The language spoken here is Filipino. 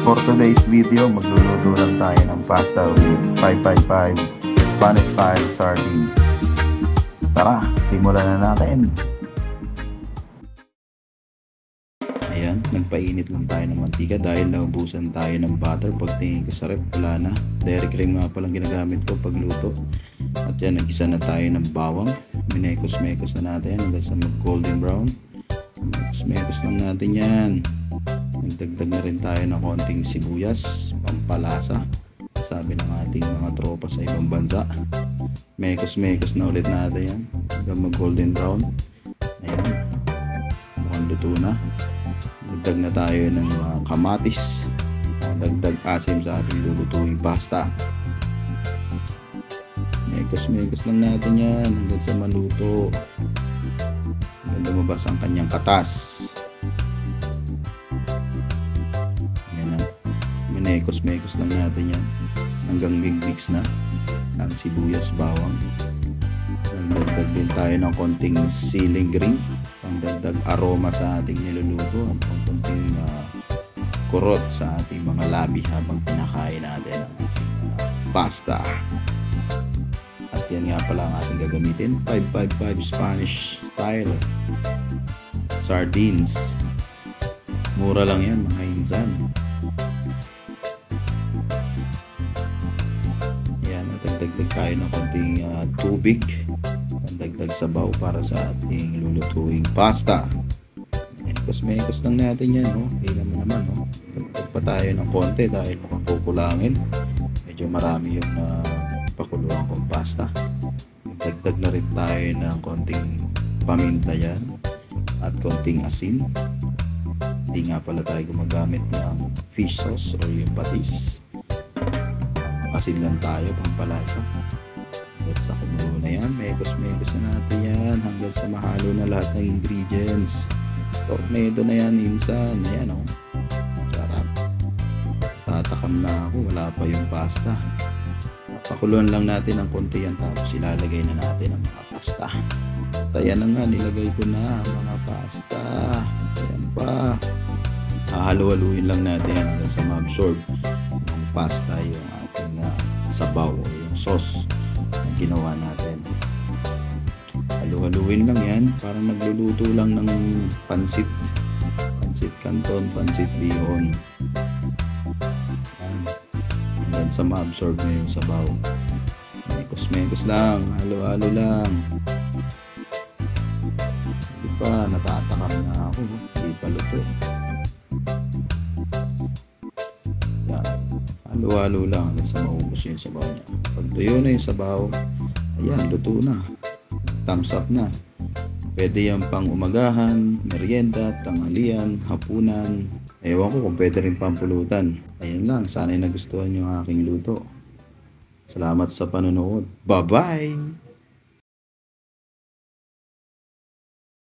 For today's video, magluluto lang tayo ng pasta with 555 Spanish style sardines. Tara, simulan na natin. Ayan, nagpainit lang tayo ng mantika dahil naubusan tayo ng butter. Pagtingin ko sa rep, wala na. Dairy cream nga palang ginagamit ko pagluto. At yan, nag-isa na tayo ng bawang. Minekos-mekos na natin hanggang sa mag-golden brown. Mekos-mekos lang natin yan. Nagdagdag na rin tayo ng konting sibuyas, pampalasa. Sabi ng ating mga tropa sa ibang bansa. Mekos-mekos na ulit natin yan hanggang mag-golden brown. Ayan, mukhang luto na. Dagdag na tayo ng kamatis, dagdag asim sa ating lulutuing pasta. Mekos-mekos lang natin yan hanggang sa maluto, hanggang lumabas ang kanyang katas. Yan na, minekos-mekos lang natin yan hanggang mix na ang sibuyas, bawang. Dagdag din tayo ng konting siling green, pangdagdag aroma sa ating niluluto, at konting kurot sa ating mga labi habang pinakain natin ang ating pasta. At yan nga pala ang ating gagamitin, 555 Spanish style sardines. Mura lang yan mga insan. Yan, at dagdag tayo ng konting tubig, dagdag sabaw para sa ating lulutuing pasta. Mekos-mekos lang natin yan, no? Hindi naman, no? Dagdag pa tayo ng konti dahil mukhang kukulangin. Medyo marami yung pakuluan kong pasta. Dagdag na rin tayo ng konting paminta yan at konting asin. Hindi nga pala tayo gumagamit ng fish sauce o yung patis. Asin lang tayo, pampalasa. Hanggang sa kumulo na yan, mekos-mekos na natin yan hanggang sa mahalo na lahat ng ingredients. Tornado na yan, insan. Ayan, oh. Sarap. Tatakam na ako, wala pa yung pasta. Pakuluan lang natin ng konti yan, tapos ilalagay na natin ang mga pasta. At ayan na nga, nilagay ko na ang mga pasta. Ayan pa. Hahalu-haluin lang natin hanggang sa ma-absorb ng pasta yung ating sabaw o yung sauce na ginawa natin. Halu-haluin lang yan, parang nagluluto lang ng pansit canton, pansit bihon. Hanggang sa ma-absorb na yung sabaw. Mekos-mekos lang, halo-halo lang. Hindi pa, natatakam na ako, hindi pa luto. Yan, halo-halo lang hanggang sa maubos yung sabaw niya. Pag tuyo na yung sabaw, ayan, luto na. Thumbs up na. Pwede yan pang umagahan, merienda, tanghalian, hapunan. Ewan ko kung pwede rin pampulutan. Ayun lang, sana'y nagustuhan nyo ang aking luto. Salamat sa panonood. Bye-bye!